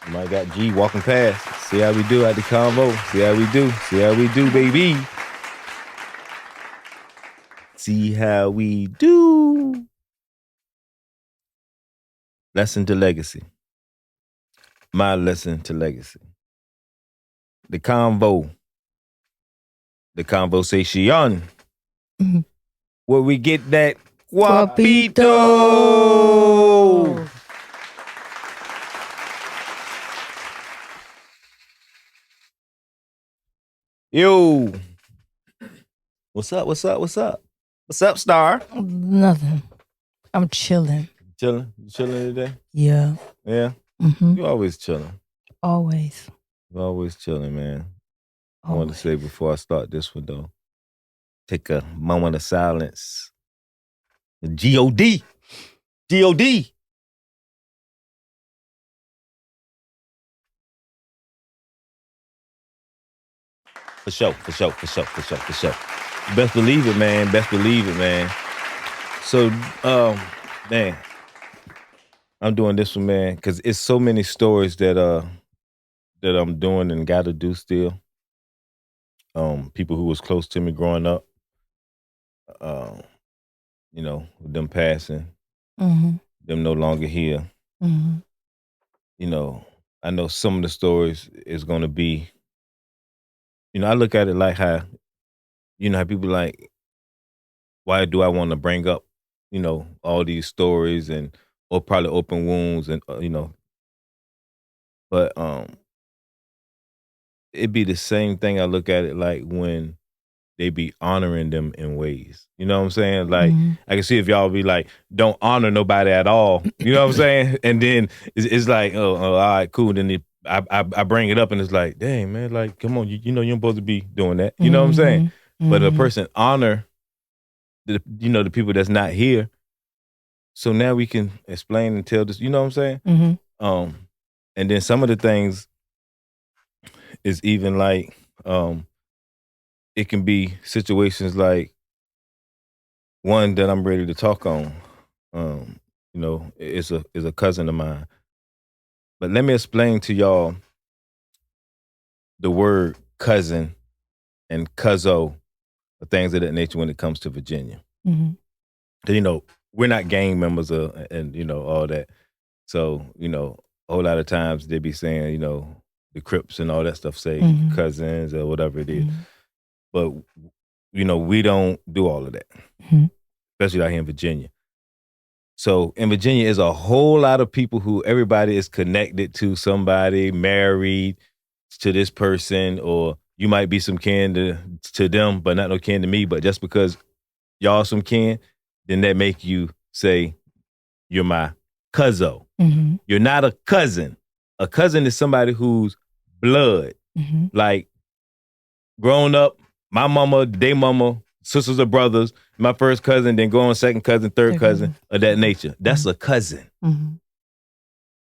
You might got G walking past. See how we do at the convo. See how we do. See how we do, baby. See how we do. Lesson to legacy. My lesson to legacy. The convo. The conversation. Mm-hmm. Where we get that Guapito. guapito. Yo. What's up? What's up? What's up? What's up, Star? Nothing. I'm chilling. Chilling? You chilling today? Yeah. Yeah? Mm-hmm. You always chilling. Always. You always chilling, man. I want to Always. say before I start this one, though, take a moment of silence. The G-O-D. G-O-D. For sure, for sure, for sure, for sure, for sure. Best believe it, man. Best believe it, man. So, man, I'm doing this one, man, because it's so many stories that I'm doing and got to do still. People who was close to me growing up, you know, them passing, Mm-hmm. them no longer here. Mm-hmm. You know, I know some of the stories is going to be, you know, I look at it like how, you know, how people like, why do I want to bring up, you know, all these stories and or probably open wounds and you know, but it'd be the same thing. I look at it like when they be honoring them in ways. You know what I'm saying? Like Mm-hmm. I can see if y'all be like, don't honor nobody at all. You know what I'm saying? And then it's like, oh, all right, cool. Then I bring it up and it's like, dang man, like come on, you know you're supposed to be doing that. You know what I'm saying? Mm-hmm. But a person honor the the people that's not here. So now we can explain and tell this. You know what I'm saying? Mm-hmm. And then some of the things is even like it can be situations like one that I'm ready to talk on. You know, is a cousin of mine. But let me explain to y'all the word cousin and cuzzo, or things of that nature when it comes to Virginia. Mm-hmm. You know, we're not gang members and you know all that. So you know, a whole lot of times they be saying, you know, the Crips and all that stuff say Mm-hmm. cousins or whatever it is. Mm-hmm. But you know, we don't do all of that, Mm-hmm. especially out here in Virginia. So in Virginia is a whole lot of people who everybody is connected to somebody, married to this person, or you might be some kin to them, but not no kin to me. But just because y'all some kin, then that make you say you're my cuzzo. Mm-hmm. You're not a cousin. A cousin is somebody who's blood. Mm-hmm. Like growing up, my mama, they mama, sisters or brothers, my first cousin, then go on second cousin, third cousin of that nature. That's a cousin. Mm-hmm.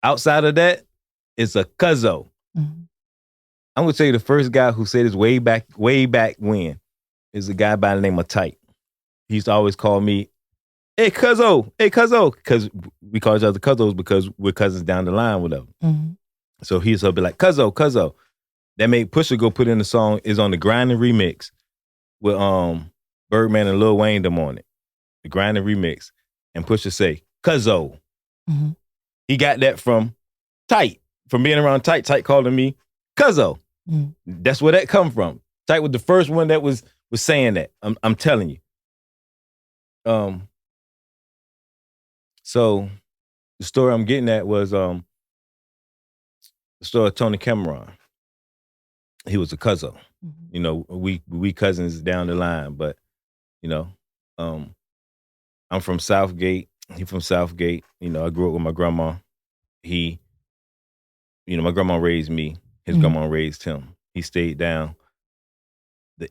Outside of that, it's a cuzzo. Mm-hmm. I'm gonna tell you the first guy who said this way back when is a guy by the name of Tyke. He used to always call me, hey cuzzo, because we call each other cuzzos because we're cousins down the line, whatever. Mm-hmm. So he used to be like, cuzzo. That made Pusha go put in the song is on the Grinding remix with Birdman and Lil Wayne them on it. The Grinding remix. And Pusha say, cuzzo. Mm-hmm. He got that from Tyke. From being around Tyke. Tyke calling me cuzzo. Mm-hmm. That's where that come from. Tyke was the first one that was saying that. I'm telling you. So the story I'm getting at was the story of Tony Cameron. He was a cuzzo. Mm-hmm. You know, we cousins down the line, but you know, I'm from Southgate. He from Southgate. You know, I grew up with my grandma. You know, my grandma raised me. His grandma raised him. He stayed down the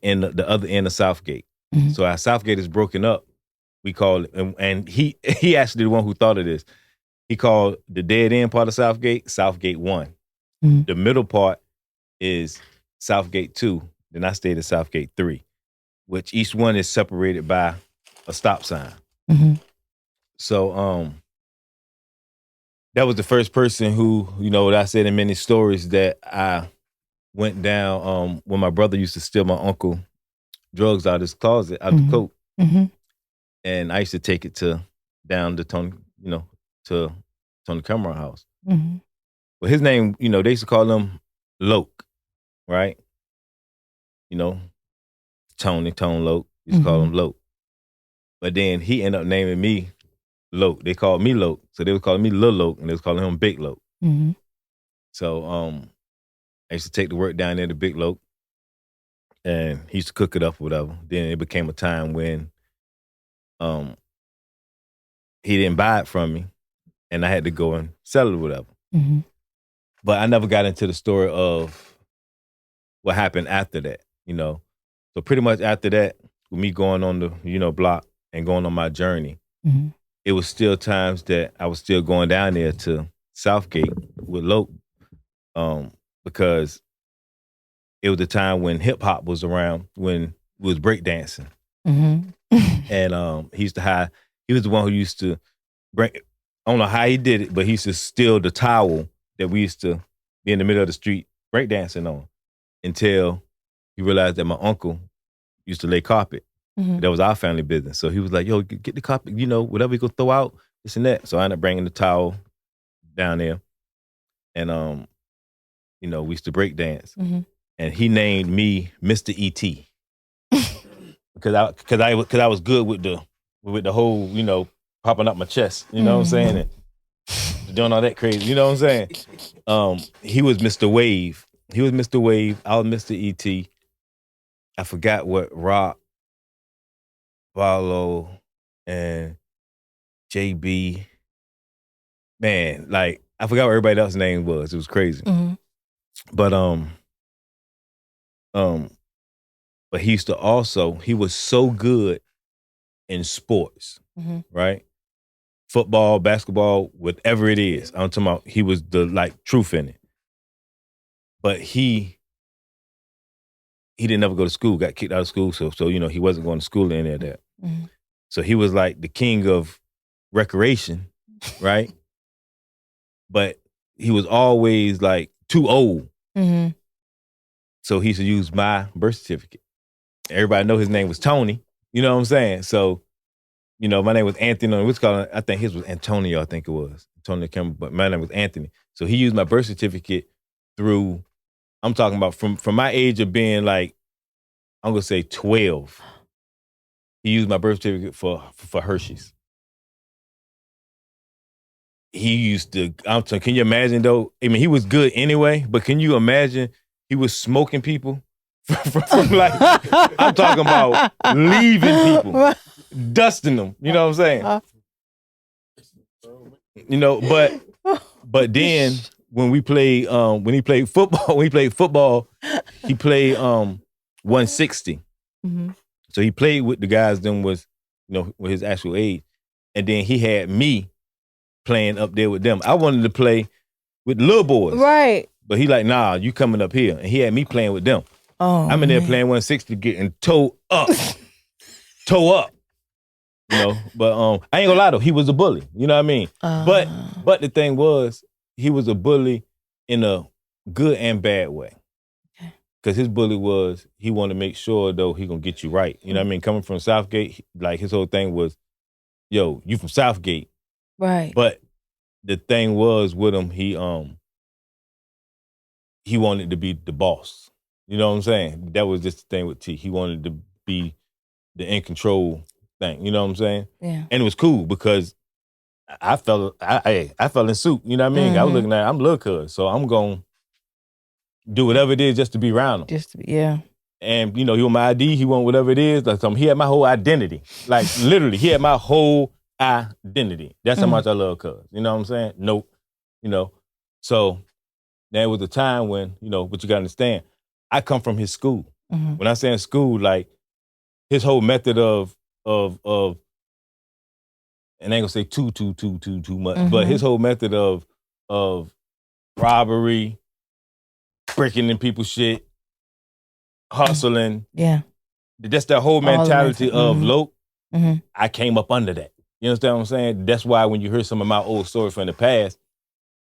other end of Southgate. Mm-hmm. So our Southgate is broken up. We call it, and he actually the one who thought of this. He called the dead end part of Southgate 1. Mm-hmm. The middle part is Southgate 2. Then I stayed at Southgate 3, which each one is separated by a stop sign. Mm-hmm. So that was the first person who, that I said in many stories that I went down when my brother used to steal my uncle drugs out of his closet, out the coat. And I used to take it down to Tony, to Tony Cameron house. But his name, they used to call him Loke, right? Tone Loke. Used to call him Loke. But then he ended up naming me Loke. They called me Loke. So they was calling me Lil Loke and they was calling him Big Loke. So I used to take the work down there to Big Loke and he used to cook it up or whatever. Then it became a time when he didn't buy it from me and I had to go and sell it or whatever. But I never got into the story of what happened after that, So pretty much after that, with me going on the, block and going on my journey, it was still times that I was still going down there to Southgate with Loke because it was the time when hip hop was around, when we was breakdancing. And he was the one who used to bring, I don't know how he did it, but he used to steal the towel that we used to be in the middle of the street breakdancing on until he realized that my uncle used to lay carpet. That was our family business. So he was like, yo, get the carpet, whatever you go throw out, this and that. So I ended up bringing the towel down there. And, we used to break dance. And he named me Mr. E.T. because I was good with the whole, popping up my chest, you know what I'm saying? And doing all that crazy, you know what I'm saying? He was Mr. Wave. I was Mr. E.T. I forgot what Rock, Barlow, and JB. Man, like I forgot what everybody else's name was. It was crazy. But but he used to he was so good in sports, right? Football, basketball, whatever it is. I'm talking about he was the truth in it. But he didn't ever go to school, got kicked out of school. So he wasn't going to school or any of that. So he was like the king of recreation, right? But he was always like too old. So he used to use my birth certificate. Everybody know his name was Tony. You know what I'm saying? So, my name was Anthony. I think his was Antonio, I think it was. Antonio Campbell, but my name was Anthony. So he used my birth certificate through, I'm talking about from my age of being like, I'm going to say 12. He used my birth certificate for Hershey's. He used to, can you imagine though? I mean, he was good anyway, but can you imagine he was smoking people from like, I'm talking about leaving people, dusting them, you know what I'm saying? But then when he played football, he played 160. So he played with the guys then was, with his actual age. And then he had me playing up there with them. I wanted to play with the little boys. Right. But he like, nah, you coming up here. And he had me playing with them. Oh, I'm in there playing 160 getting toe up. But I ain't gonna lie though, he was a bully. You know what I mean? But the thing was, he was a bully in a good and bad way. Because his bully was, he wanted to make sure though he gonna get you right. You know what I mean? Coming from Southgate, like his whole thing was, yo, you from Southgate. Right. But the thing was with him, he wanted to be the boss. You know what I'm saying? That was just the thing with T. He wanted to be the in control thing. You know what I'm saying? Yeah. And it was cool because I fell in suit. You know what I mean? I was looking at, I'm little cuz, so I'm gonna do whatever it is just to be around him. Yeah. And he want my ID, he want whatever it is. Like he had my whole identity. Like literally, he had my whole identity. That's how much I love cuz. You know what I'm saying? Nope. So there was a time when, but you gotta understand, I come from his school. When I say in school, like his whole method of and I ain't gonna say too much, but his whole method of robbery, breaking in people's shit, hustling. Yeah. That's that whole mentality of Loke. I came up under that. You understand what I'm saying? That's why when you hear some of my old stories from the past,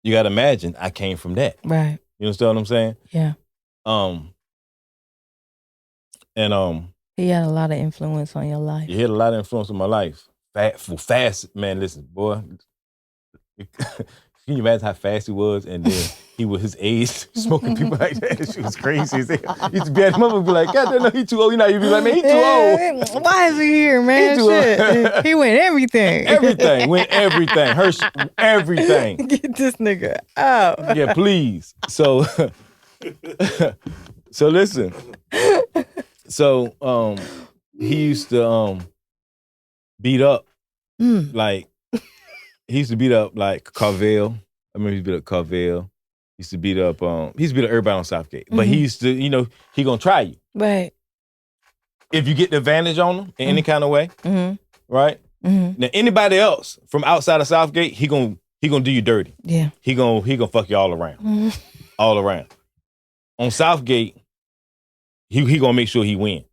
you got to imagine I came from that. Right. You understand what I'm saying? Yeah. And he had a lot of influence on your life. He had a lot of influence on my life. Fast, man, listen, boy. Can you imagine how fast he was? And then he was his age, smoking people like that. She was crazy as hell. He used to be at him and be like, God damn, no, he too old. You know, you'd be like, man, he too old. Why is he here, man? Shit. He went everything. Went everything. Everything. Get this nigga out. Yeah, please. So listen. So he used to beat up like he used to beat up like Carvel. I remember he used to beat up Carvel. He used to beat up everybody on Southgate. But he used to, you know, he gonna try you. Right. If you get the advantage on him in any kind of way, right? Now anybody else from outside of Southgate, he gonna do you dirty. Yeah. He gonna fuck you all around. All around. On Southgate, he gonna make sure he win.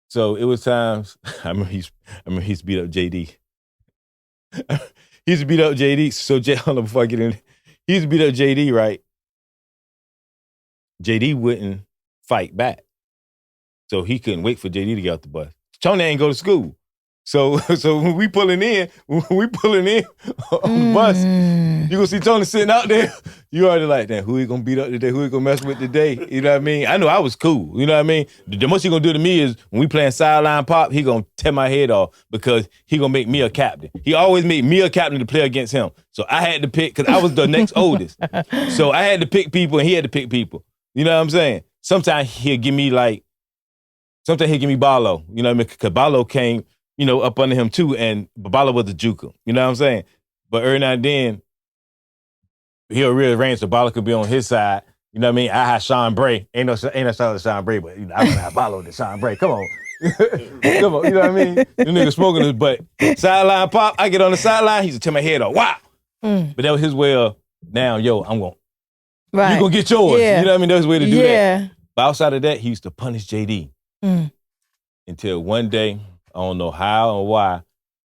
So it was times I remember he used to beat up JD. He used to beat up JD. So hold on before I get in. He used to beat up JD, right? JD wouldn't fight back. So he couldn't wait for JD to get off the bus. Tony ain't go to school. So when we pulling in on the bus, you gonna see Tony sitting out there. You already like, damn, who he gonna beat up today? Who he gonna mess with today? You know what I mean? I know I was cool. You know what I mean? The most he gonna do to me is when we playing sideline pop, he gonna tear my head off because he gonna make me a captain. He always made me a captain to play against him. So I had to pick, because I was the next oldest. So I had to pick people and he had to pick people. You know what I'm saying? Sometimes he'll give me Ballo. You know what I mean? Because Ballo came, you know, up under him too, and Babala was a juker. You know what I'm saying? But every now and then, he'll rearrange so Babala could be on his side. You know what I mean? I had Sean Bray. Ain't no shot at Sean Bray, but you know, I would have Babala than Sean Bray. Come on. Come on, you know what I mean? The nigga smoking his butt. Sideline pop, I get on the sideline, he used to tear my head off. Wow! But that was his way of, now, yo, I'm going, you gonna get yours. Yeah. You know what I mean? That was his way to do that. But outside of that, he used to punish JD. Until one day, I don't know how or why,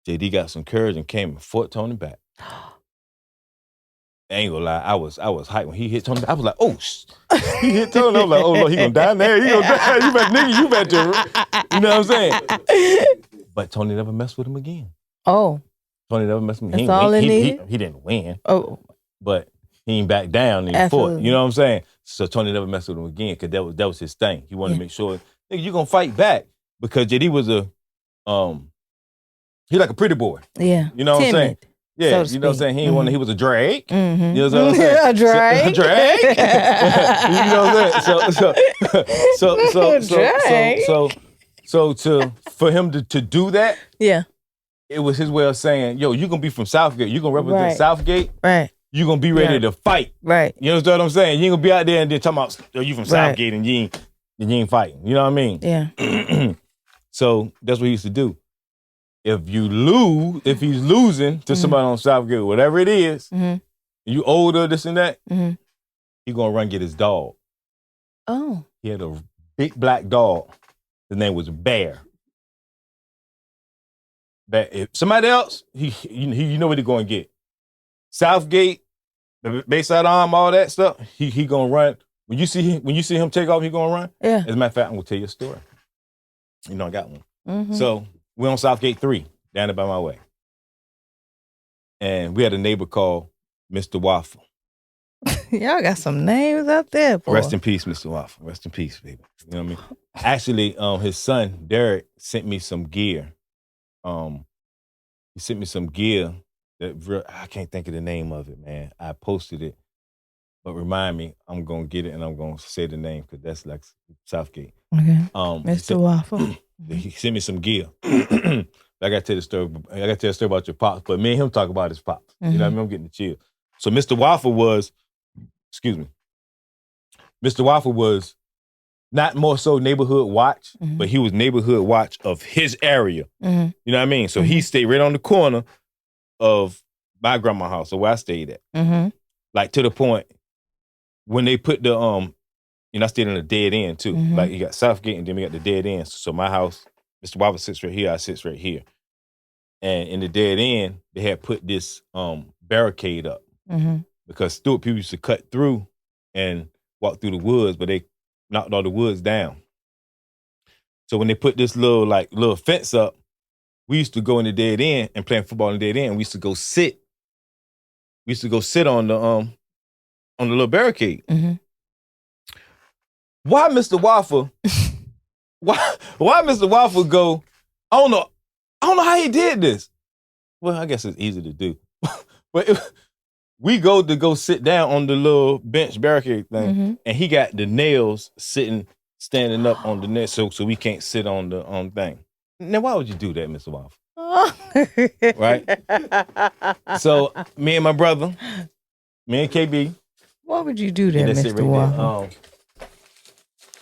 JD got some courage and came and fought Tony back. I ain't gonna lie, I was hyped when he hit Tony. I was like, oh, he hit Tony. I was like, oh Lord, he gonna die there. He gonna die. You better, you know what I'm saying? But Tony never messed with him again. Oh. Tony never messed with him. That's all it needed? He didn't win. Oh. But he ain't back down and he fought. You know what I'm saying? So Tony never messed with him again because that was his thing. He wanted to make sure, nigga, you gonna fight back. Because JD was he like a pretty boy. Yeah. You know what I'm saying? Yeah, so you know what I'm saying? He was a drag. You know what I'm saying? A drag. A drag. You know what I'm saying? So for him to do that, it was his way of saying, yo, you gonna be from Southgate. You gonna represent Southgate. Right. You gonna be ready to fight. Right. You understand what I'm saying? You ain't gonna be out there and then talking about, oh, you from Southgate and you ain't fighting. You know what I mean? Yeah. So that's what he used to do. If he's losing to somebody on Southgate, whatever it is, you older, this and that, he gonna run get his dog. Oh. He had a big black dog. His name was Bear. That if somebody else, you know what he gonna get. Southgate, the Bayside Arm, all that stuff, he gonna run. When you see him take off, he gonna run. Yeah. As a matter of fact, I'm gonna tell you a story. You know I got one. So we're on Southgate 3, down there by my way. And we had a neighbor called Mr. Waffle. Y'all got some names out there, boy. Rest in peace, Mr. Waffle. Rest in peace, baby. You know what I mean? Actually, his son, Derek, sent me some gear. He sent me some gear that I can't think of the name of it, man. I posted it. But remind me, I'm going to get it and I'm going to say the name because that's like Southgate. Okay. Mr. Waffle. He sent me some gear. I got to tell the story. I got to tell the story about your pops, but me and him talk about his pops. You know what I mean? I'm getting the chill. So Mr. Waffle was, Mr. Waffle was not more so neighborhood watch, but he was neighborhood watch of his area. You know what I mean? So he stayed right on the corner of my grandma's house, so where I stayed at. Like to the point when they put the I stayed in a dead end too. Like you got Southgate and then we got the dead end. So my house, Mr. Waffle sits right here, I sits right here. And in the dead end, they had put this barricade up because Stewart people used to cut through and walk through the woods, but they knocked all the woods down. So when they put this little fence up, we used to go in the dead end and play football in the dead end. We used to go sit. We used to go sit on the little barricade. Why Mr. Waffle? why Mr. Waffle go? I don't know how he did this. Well, I guess it's easy to do. But we go sit down on the little bench barricade thing, and he got the nails standing up on the net, so we can't sit on the thing. Now, why would you do that, Mr. Waffle? Right? So me and my brother, me and KB. Why would you do that, Mr. Waffle?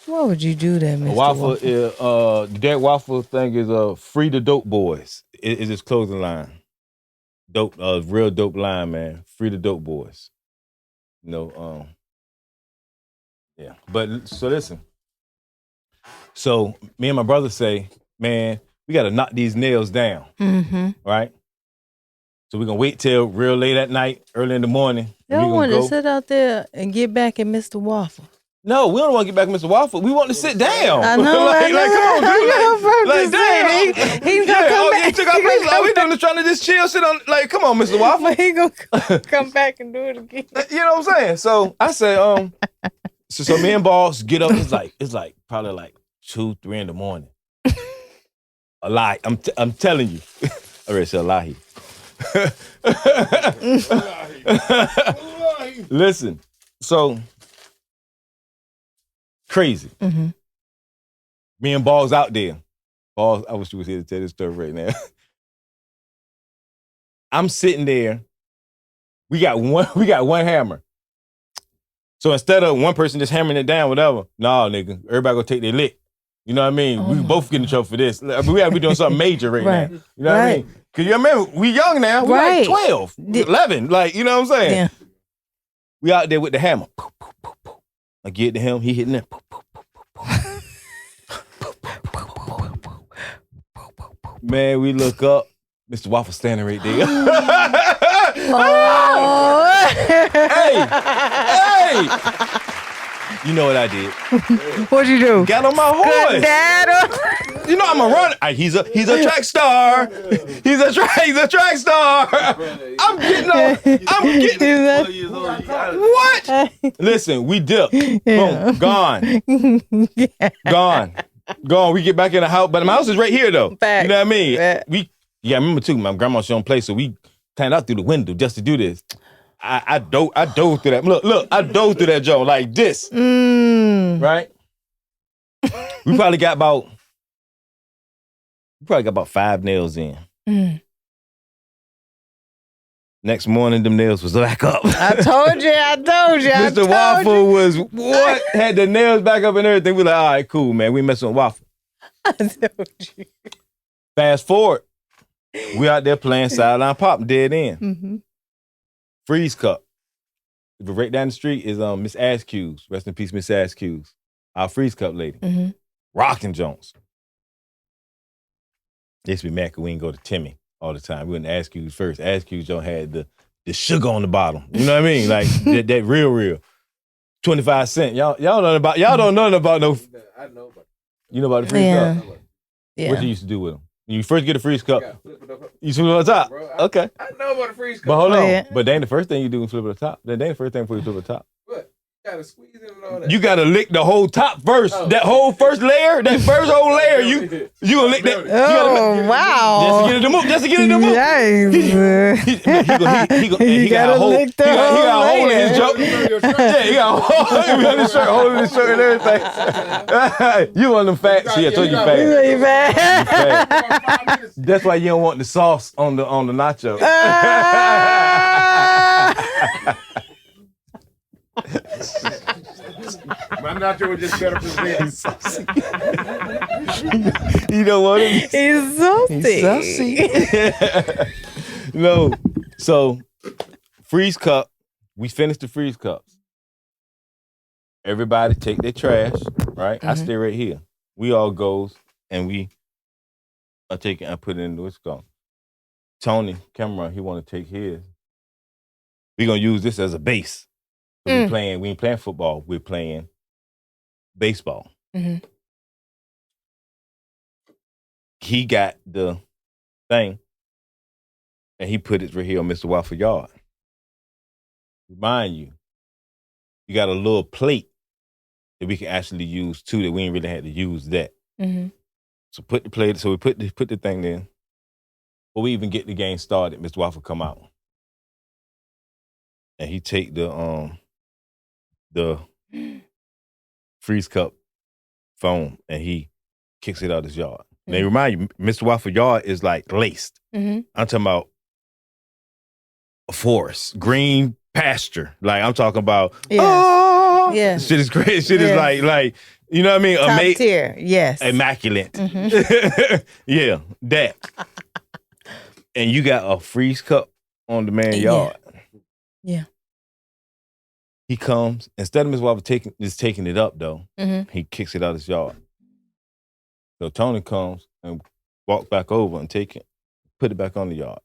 Why would you do that, Mr. Waffle? The Derek Waffle thing is Free the Dope Boys. It's his clothing line. Dope, real dope line, man. Free the Dope Boys. You know, yeah. But so listen. So me and my brother say, man, we got to knock these nails down, right? So we're gonna wait till real late at night, early in the morning. Y'all want to sit out there and get back at Mr. Waffle? No, we don't want to get back to Mr. Waffle. We want to sit down. I know. Like, come on, dude. Damn. He's gonna come back. He took our place. All we doing is trying to just chill, sit on. Like, come on, Mr. Waffle. He gonna come back and do it again. You know what I'm saying? So I say, so me and Boss get up. It's like probably like 2, 3 in the morning. A lie. I'm telling you. I already said a lie. Listen, so crazy. Me and Ball's out there. Ball, I wish you was here to tell this story right now. I'm sitting there. We got one hammer. So instead of one person just hammering it down, whatever, nah, nigga, everybody gonna take their lick. You know what I mean? We both getting in trouble for this. We gotta be doing something major right now. You know what I mean? Cause you remember, we young now. We like 12, 11. Like, you know what I'm saying? Yeah. We out there with the hammer. I get to him, he hitting that. Man, we look up, Mr. Waffle standing right there. Hey! You know what I did? What'd you do? Got on my horse. Good dad. You know I'm a runner. He's a track star. He's a track star. I'm getting what? Listen, we dip. Boom, gone. Gone. We get back in the house, but my house is right here though. Fact. You know what I mean? Fact. I remember too. My grandma she don't play, so we climbed out through the window just to do this. I dove through that. Look, I dove through that joint like this. Right? We probably got about 5 nails in. Next morning, them nails was back up. I told you. Mr. Waffle was what? Had the nails back up and everything. We like, all right, cool, man. We messing with Waffle. I told you. Fast forward. We out there playing sideline pop, dead end. Freeze cup. Right down the street is Miss Askews. Rest in peace, Miss Askews. Our freeze cup lady. Rockin' Jones. They used to be mad because we didn't go to Timmy all the time. We went to Askews first. Askews Jones had the sugar on the bottom. You know what I mean? Like that real. 25 cents. Y'all don't know nothing about no. I know about it. You know about the freeze cup? Yeah. What you used to do with them? When you first get a freeze cup, you flip it on top. Bro, Okay. I know about a freeze cup. But hold on. Yeah. But that ain't the first thing you do when you flip it on top. That ain't the first thing before you flip it on top. What? You gotta squeeze it and all that. You gotta lick the whole top first. Oh. That whole first layer, that first whole layer, you gonna lick that. Oh, wow. Just to get it to move. He got a hole. He got a hole in his shirt. Yeah, he got a hole in his shirt, holding his shirt and everything. You one of them fat. See, I told you fat. That's why you don't want the sauce on the nacho. My nacho was just better presented. You know what? He's saucy. No. So, freeze cup. We finished the freeze cups. Everybody take their trash, right? I stay right here. We all goes and I take it and put it in the what's called. Tony, camera, he want to take his. we're gonna use this as a base. So we ain't playing football, we're playing baseball. Mm-hmm. He got the thing and he put it right here on Mr. Waffle yard. Remind you, you got a little plate that we can actually use too, that we ain't really had to use that. Mm-hmm. So put the plate, so we put the thing there. Before we even get the game started, Mr. Waffle come out. And he take the freeze cup foam and he kicks it out his yard. Mm-hmm. Now remind you, Mr. Waffle yard is like laced. Mm-hmm. I'm talking about a forest, green pasture. Like I'm talking about, shit is crazy. Shit is like, you know what I mean? Top tier, yes. Immaculate. Mm-hmm. Yeah, that. And you got a freeze cup on the man's yard. Yeah. He comes, instead of Mr. Waffle taking it up though, he kicks it out his yard. So Tony comes and walks back over and take it, put it back on the yard.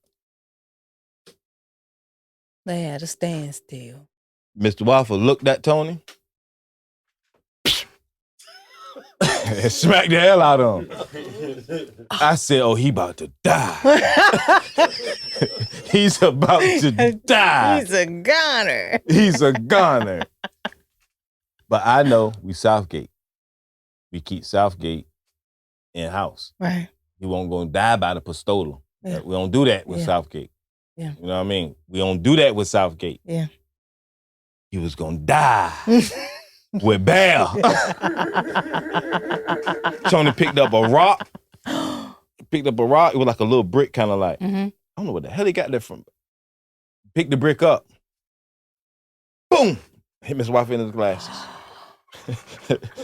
They had a standstill. Mr. Waffle looked at Tony and smacked the hell out of him. I said, oh, he about to die. He's about to die. He's a goner. He's a goner. But I know we Southgate. We keep Southgate in-house. Right. He won't go and die by the pistola. Yeah. We don't do that with Southgate. Yeah. You know what I mean? We don't do that with Southgate. Yeah. He was going to die with Bear. Tony picked up a rock. It was like a little brick, kind of like. Mm-hmm. I don't know what the hell he got that from. Picked the brick up. Boom! Hit Mr. Waffle in his glasses.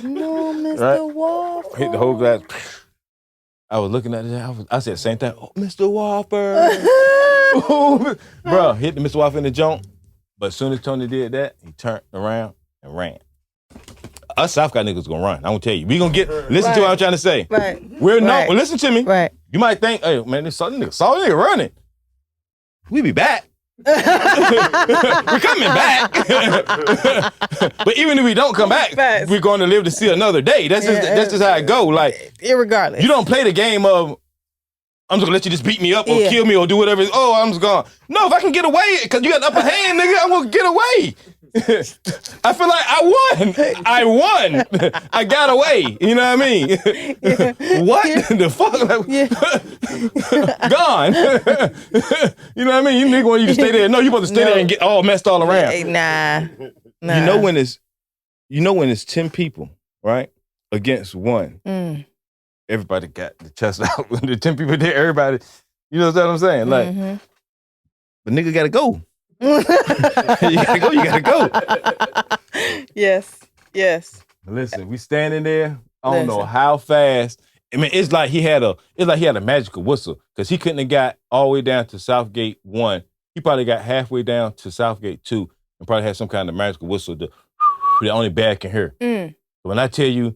No, Mr. Waffle. Hit the whole glass. I was looking at it. I said the same thing. Oh, Mr. Waffle. Bro, hit the Mr. Waffle in the junk. But as soon as Tony did that, he turned around and ran. Us Southgate niggas gonna run. I'm gonna tell you. We gonna listen to what I'm trying to say. Right. We're not, well, listen to me. Right. You might think, hey, man, this saw nigga running. We be back. We're coming back. But even if we don't come back, we're going to live to see another day. That's just how it go. Like, irregardless. You don't play the game of, I'm just gonna let you just beat me up or kill me or do whatever. Oh, I'm just gone. No, if I can get away, because you got the upper hand, nigga, I'm gonna get away. I feel like I won. I got away. You know what I mean? What the fuck? Gone. You know what I mean? You nigga want you to stay there. No, you supposed to stay there and get all messed all around. Nah. You know when it's 10 people, right? Against one. Everybody got the chest out. When the 10 people there, everybody, you know what I'm saying? Like, the nigga gotta go. You gotta go. Yes. Listen, we standing there. I don't know how fast. I mean, it's like he had a magical whistle, because he couldn't have got all the way down to Southgate 1. He probably got halfway down to Southgate 2 and probably had some kind of magical whistle that only Bad can hear. When I tell you,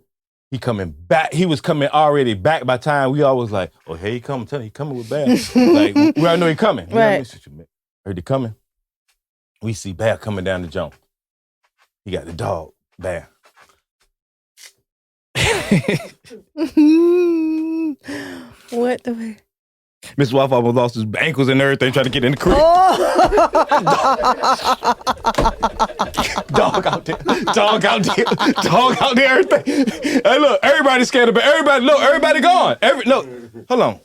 he coming back, he was coming already back by the time we all was like, oh, here he coming. Tell him he coming with Bad. Like, we already know he coming. Right. Heard he coming. We see Bear coming down the jump. He got the dog, Bear. What the way? Mr. Waffle almost lost his ankles and everything trying to get in the crib. Dog out there, everything. Hey, look, everybody's scared of Bear. Everybody gone. Hold on.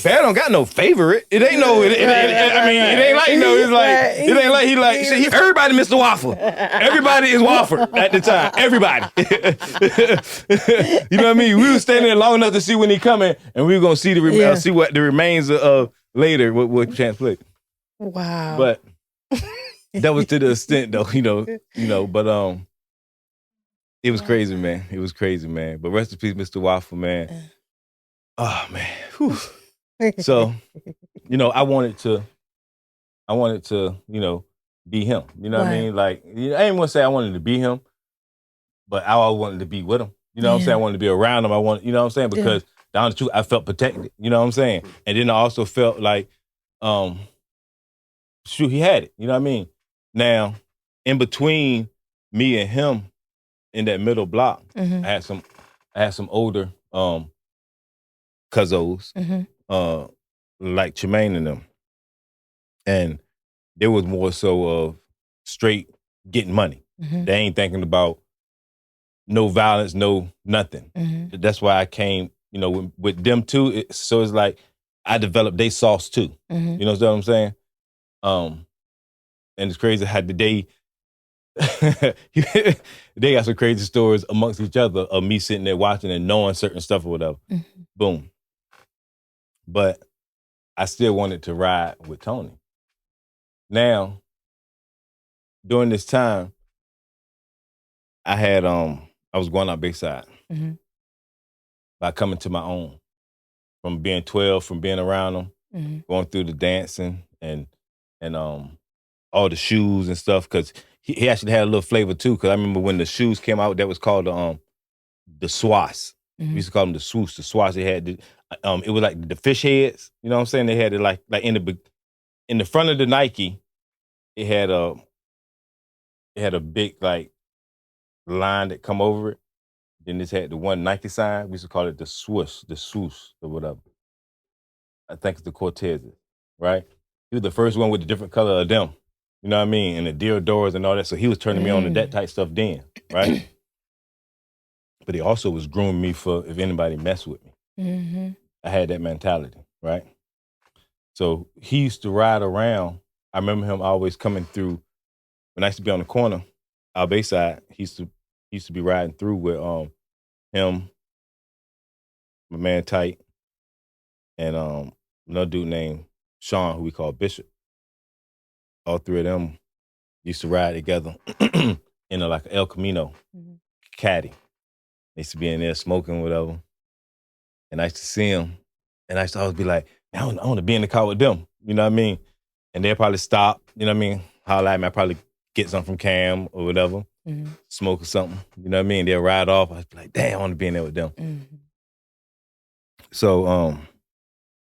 Bear don't got no favorite. It ain't no. It ain't like no. It's like it ain't like he like. Shit, everybody Mr. Waffle. Everybody is Waffle at the time. Everybody. You know what I mean? We was standing there long enough to see when he coming, and we were gonna see see what the remains of later. What chance play? Wow. But that was to the extent, though. You know. But it was crazy, man. It was crazy, man. But rest in peace, Mr. Waffle, man. Oh man. Whew. So, I wanted to, be him. You know what I mean? Like, I ain't want to say I wanted to be him, but I always wanted to be with him. You know what I'm saying? I wanted to be around him. You know what I'm saying? Because down the truth, I felt protected. You know what I'm saying? And then I also felt like, shoot, he had it. You know what I mean? Now, in between me and him in that middle block, I had some older cuzzos, like Tremaine and them. And there was more so of straight getting money. They ain't thinking about no violence, no nothing. That's why I came, with them too. So it's like I developed their sauce too. You know what I'm saying? And it's crazy how they got some crazy stories amongst each other of me sitting there watching and knowing certain stuff or whatever. Boom. But I still wanted to ride with Tony. Now, during this time, I had I was going out Bayside by coming to my own. From being 12, from being around them, going through the dancing and all the shoes and stuff, because he actually had a little flavor too. Because I remember when the shoes came out, that was called the swass. We used to call them the swoosh. The swass. They had it was like the fish heads. You know what I'm saying? They had it like in the front of the Nike. It had a big like line that come over it. Then this had the one Nike sign. We used to call it the swoosh, or whatever. I think it's the Cortezes, right? He was the first one with the different color of them. You know what I mean? And the deer doors and all that. So he was turning me on to that type stuff then, right? But he also was grooming me for if anybody messed with me. I had that mentality, right? So he used to ride around. I remember him always coming through. When I used to be on the corner, out Bayside, he used to be riding through with him, my man Tight, and another dude named Sean, who we call Bishop. All three of them used to ride together in like El Camino caddy. They used to be in there smoking, whatever. And I used to see him, and I used to always be like, I want to be in the car with them. You know what I mean? And they'll probably stop, you know what I mean? Holler at me, I probably get something from Cam or whatever, smoke or something. You know what I mean? They'll ride off. I'd be like, damn, I want to be in there with them. So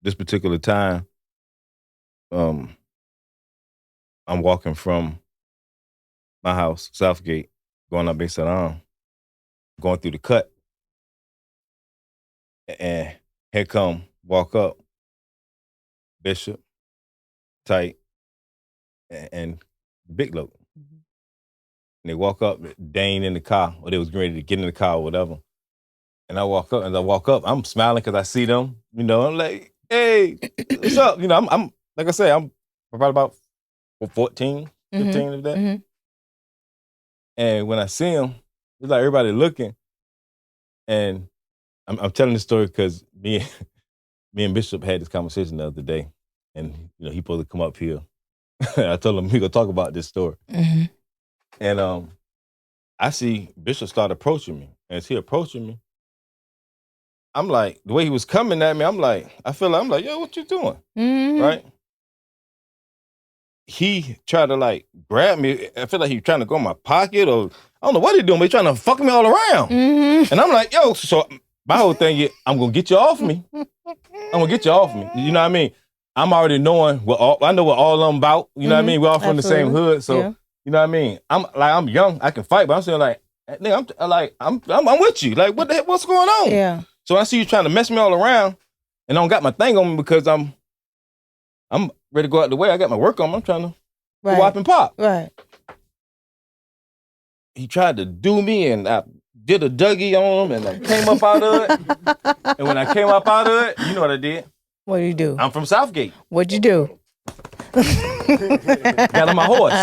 this particular time, I'm walking from my house, Southgate, going up Bayside Arm, going through the cut. And here come, walk up, Bishop, Tight, and Big Lope. And they walk up, Dane in the car, or they was ready to get in the car or whatever. And I walk up, I'm smiling because I see them. I'm like, hey, what's up? I'm like I say, I'm probably about 14, 15 of that. And when I see them, it's like everybody looking. And I'm telling this story because me and Bishop had this conversation the other day. And, he supposed to come up here. I told him we gonna talk about this story. And I see Bishop start approaching me. And as he approaching me, I'm like, the way he was coming at me, I'm like, yo, what you doing? Right? He tried to like grab me. I feel like he was trying to go in my pocket, or I don't know what he doing, but he trying to fuck me all around. And I'm like, yo, so my whole thing is, I'm gonna get you off me. You know what I mean? I'm already knowing I know what all of them about. You know what I mean? We're all from the same hood, so you know what I mean. I'm young, I can fight, but I'm saying like, nigga, I'm with you. Like, what the heck? What's going on? Yeah. So I see you trying to mess me all around, and I don't got my thing on me because I'm ready to go out the way. I got my work on me. I'm trying to go whop and pop. Right. He tried to do me, and I did a Dougie on him, and I came up out of it. And when I came up out of it, you know what I did? What did you do? I'm from Southgate. What'd you do? Got on my horse.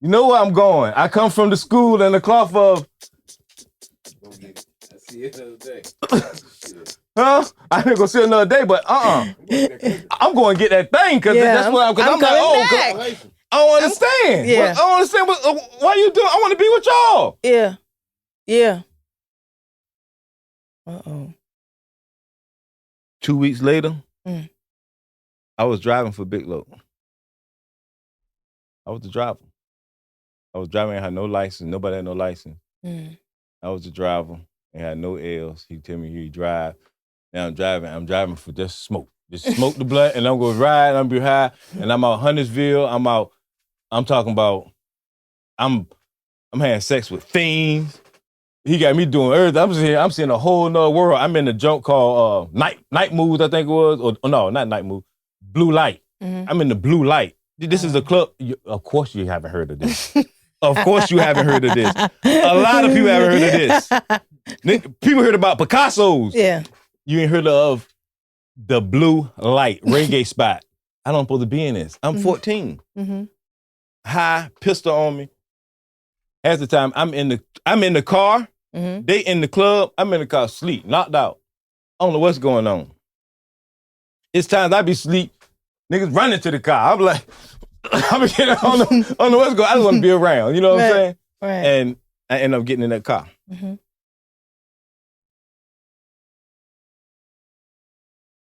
You know where I'm going. I come from the school and the cloth of... I see it the other day. Huh? I didn't go see another day, but I'm going to get that thing because that's what I'm like, I don't understand. I don't understand. Why you doing? I want to be with y'all. Yeah. Yeah. Uh-oh. 2 weeks later, I was driving for Big Lope. I was the driver. I had no license. Nobody had no license. I was the driver. I had no L's. He tell me he drive. Now I'm driving for just smoke. Just smoke the blunt, and I'm gonna ride, and I'm be high, and I'm out Huntersville. I'm talking about, I'm having sex with fiends. He got me doing everything. I'm seeing a whole nother world. I'm in a junk called Night Moves, I think it was. Or no, not Night Move. Blue Light. I'm in the Blue Light. This is a club. Of course you haven't heard of this. Of course you haven't heard of this. A lot of people haven't heard of this. People heard about Picasso's. Yeah. You ain't heard of the Blue Light reggae spot. I don't supposed to be in this. I'm 14. High, pistol on me. Half the time I'm in the car. They in the club. I'm in the car, sleep, knocked out. I don't know what's going on. It's times I be sleep, niggas running to the car. I'm like, I'm getting I don't know what's going on. I just want to be around. You know what I'm saying? Right. And I end up getting in that car.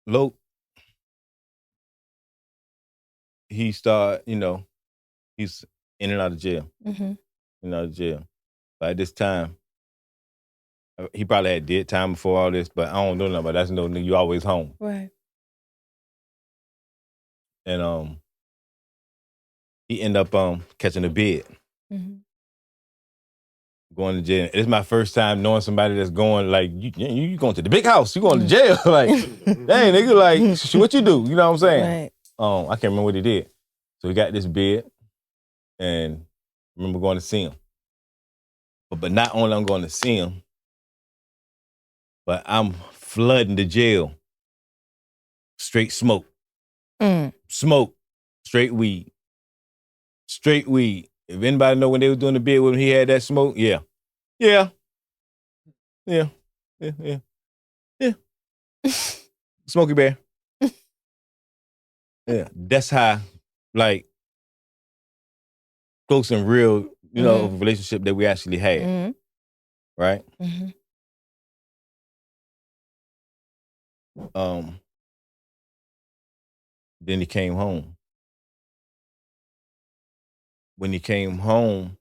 Loke, he start, he's in and out of jail. In and out of jail. But at this time, he probably had did time before all this, but I don't know nothing about that. That's no nigga, you always home. Right. And he end up catching a bid. Going to jail. It's my first time knowing somebody that's going, like, you going to the big house. You going to jail. Like, dang, nigga, like, what you do? You know what I'm saying? Right. I can't remember what he did. So he got this bid, and I remember going to see him. But not only I'm going to see him, but I'm flooding the jail. Straight smoke. Smoke. Straight weed. Straight weed. If anybody know when they was doing the bid with him, he had that smoke, yeah. Smokey Bear. Yeah, that's how, like, close and real, relationship that we actually had. Right? Then he came home. When he came home,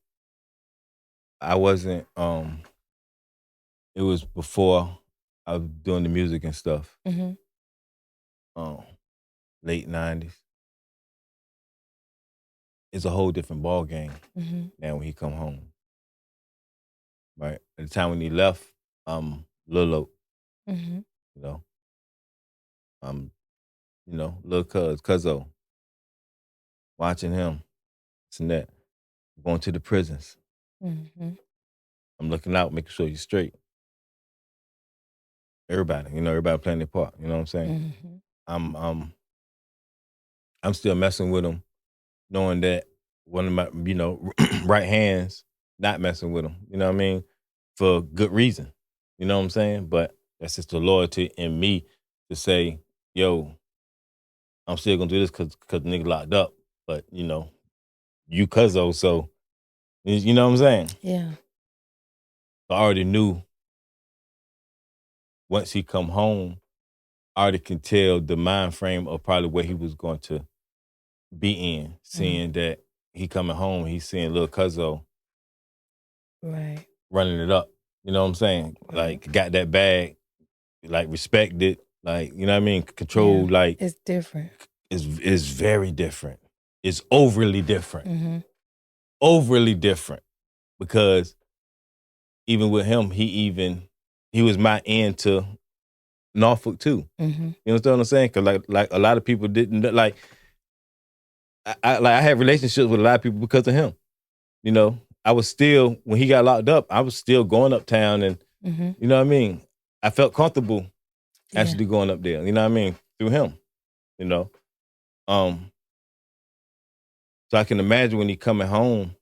I wasn't, it was before I was doing the music and stuff. Late 90s. It's a whole different ball game now when he come home. Right? At the time when he left, Lil Oak, Lil Cuzzo, watching him, this and that, going to the prisons. I'm looking out, making sure you're straight. Everybody, everybody playing their part. You know what I'm saying? I'm still messing with him, knowing that one of my, right hands not messing with him. You know what I mean? For good reason. You know what I'm saying? But that's just the loyalty in me to say, yo, I'm still gonna do this because the nigga locked up. But, you cuzzo, so, you know what I'm saying? Yeah. I already knew once he come home, I already can tell the mind frame of probably where he was going to be in, seeing that he coming home, he's seeing Lil Cuzzo Right. running it up. You know what I'm saying? Like, got that bag, like, respected, like, you know what I mean? Control, like. It's different. It's very different. It's overly different. Overly different. Because even with him, he was my end to Norfolk too. You understand what I'm saying? Because like a lot of people didn't, like, I had relationships with a lot of people because of him. I was still, when he got locked up, I was still going uptown and, you know what I mean? I felt comfortable actually going up there, you know what I mean? Through him, So I can imagine when he coming home,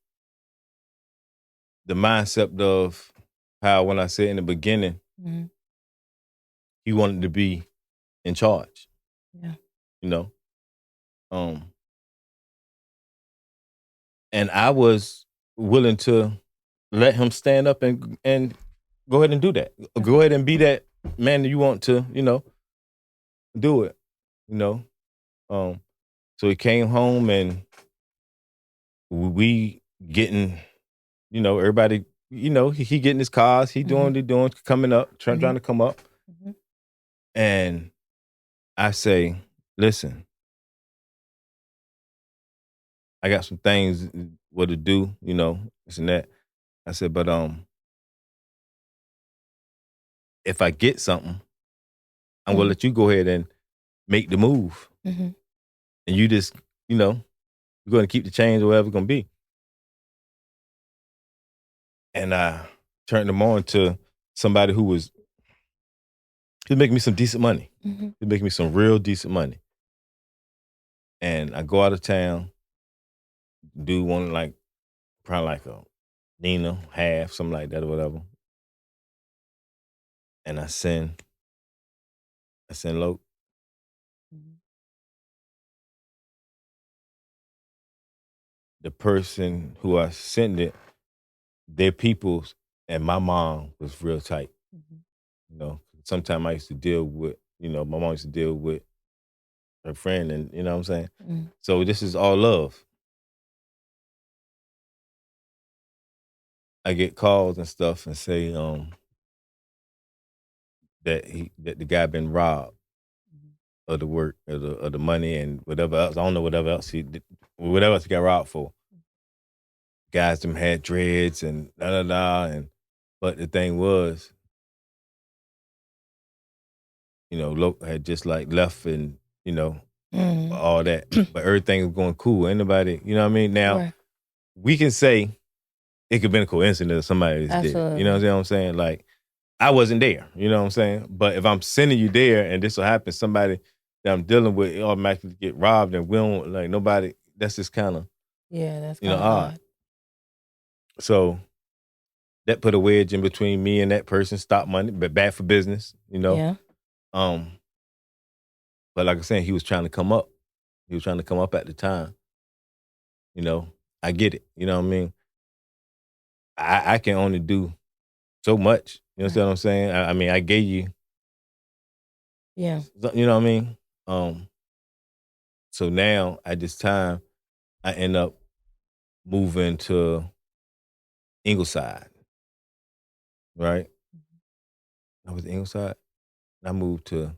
the mindset of how, when I said in the beginning, he wanted to be in charge. Yeah. And I was willing to let him stand up and go ahead and do that. Go ahead and be that man that you want to, do it. So he came home and we getting, everybody, he getting his cars, he doing what he doing, coming up, trying to come up. And I say, listen, I got some things what to do, this and that. I said, but if I get something, I'm gonna let you go ahead and make the move. Mm-hmm. And you just, you're gonna keep the change or whatever it's gonna be. And I turned them on to somebody who was making me some decent money. Mm-hmm. He's making me some real decent money. And I go out of town, do one probably like a Nina, half, something like that or whatever. And I send Loke. Mm-hmm. The person who I sent it, their peoples and my mom was real tight. Mm-hmm. Sometimes I used to deal with, my mom used to deal with her friend, and you know what I'm saying? Mm-hmm. So this is all love. I get calls and stuff and say that the guy been robbed of the work, of the money and whatever else. I don't know whatever else he got robbed for. Guys them had dreads and but the thing was, Loke had just like left and all that, but everything was going cool. Ain't nobody, you know what I mean? Now Right. we can say it could have been a coincidence. Somebody did it. You know what I'm saying? Like I wasn't there. You know what I'm saying? But if I'm sending you there and this will happen, somebody that I'm dealing with automatically get robbed, and we don't like nobody. That's just kind of that's kind of odd. So that put a wedge in between me and that person. Stop money, but bad for business. Yeah. But like I said, he was trying to come up. He was trying to come up at the time. I get it. You know what I mean? I can only do so much. You know what I'm saying? I mean, I gave you. Yeah. You know what I mean? So now at this time, I end up moving to Ingleside. Right? I was Ingleside. I moved to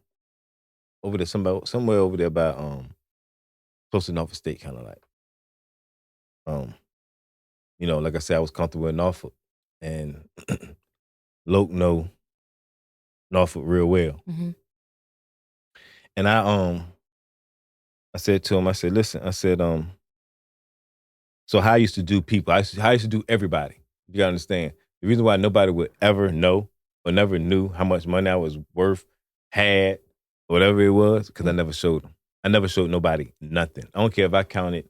over there, somewhere over there by close to Norfolk State, kind of like. Like I said, I was comfortable in Norfolk, and Loke know Norfolk real well. Mm-hmm. And I said to him, I said, listen, I said, so how I used to do people, how I used to do everybody. You gotta understand. The reason why nobody would ever know or never knew how much money I was worth, had, whatever it was, because I never showed them. I never showed nobody nothing. I don't care if I counted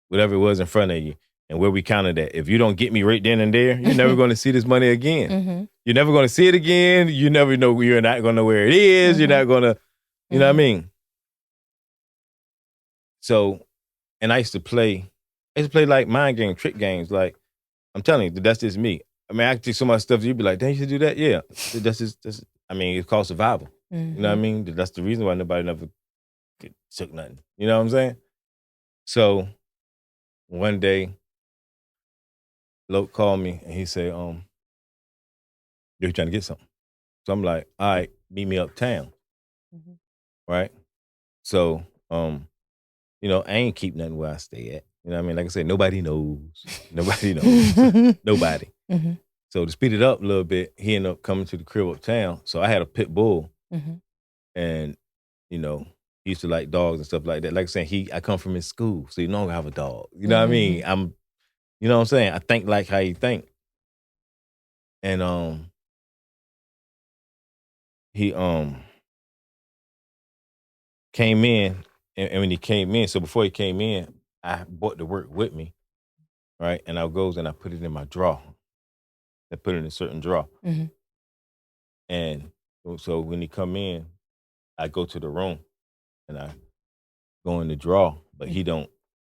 whatever it was in front of you and where we counted at. If you don't get me right then and there, you're never going to see this money again. Mm-hmm. You're never going to see it again. You never know. You're not going to know where it is. Mm-hmm. You're not going to, you know what I mean? So, and I used to play like mind game, trick games. Like, I'm telling you, that's just me. I mean, I can take so much stuff, you'd be like, damn, you should do that? Yeah. I mean, it's called survival. Mm-hmm. You know what I mean? That's the reason why nobody never took nothing. You know what I'm saying? So, one day, Loke called me and he said, you're trying to get something. So I'm like, all right, meet me uptown. Mm-hmm. Right? So, I ain't keep nothing where I stay at. You know what I mean? Like I said, nobody knows. Nobody knows. Nobody. Mm-hmm. So to speed it up a little bit, he ended up coming to the crib uptown. So I had a pit bull. Mm-hmm. And, he used to like dogs and stuff like that. Like I said, I come from his school, so you know I have a dog. You know what I mean? You know what I'm saying? I think like how you think. And he came in, and when he came in, so before he came in, I brought the work with me, right? And I goes and I put it in my drawer. I put it in a certain drawer. Mm-hmm. And so when he come in, I go to the room and I go in the drawer, but he don't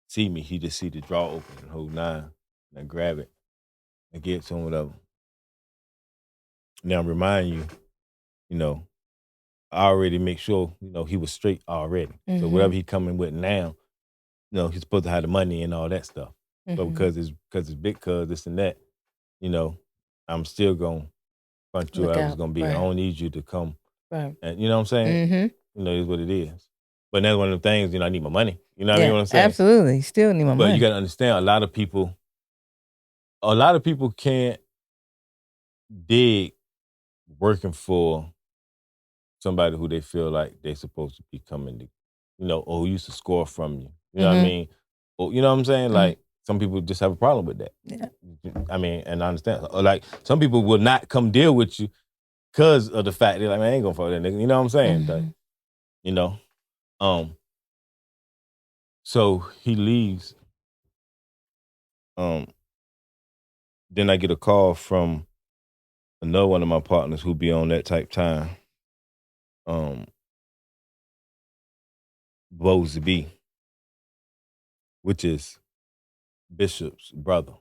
see me. He just see the drawer open and hold 9. And I grab it and give it to him, whatever. Now remind you, I already make sure, he was straight already. Mm-hmm. So whatever he coming with now, he's supposed to have the money and all that stuff. Mm-hmm. But because it's big cuz this and that, I'm still going to front you. I was going to be, right. I don't need you to come. Right. And you know what I'm saying? Mm-hmm. It's what it is. But that's one of the things, I need my money. You know what I mean? What I'm saying? Absolutely. Still need my money. But you got to understand, a lot of people can't dig working for somebody who they feel like they're supposed to be coming to, or who used to score from you. You know what I mean? Or, you know what I'm saying? Like, some people just have a problem with that. Yeah. I mean, and I understand. Or like, some people will not come deal with you because of the fact they're like, man, I ain't gonna fuck that nigga. You know what I'm saying? Like, so he leaves. Then I get a call from another one of my partners who be on that type time. Bose B, which is Bishop's brother,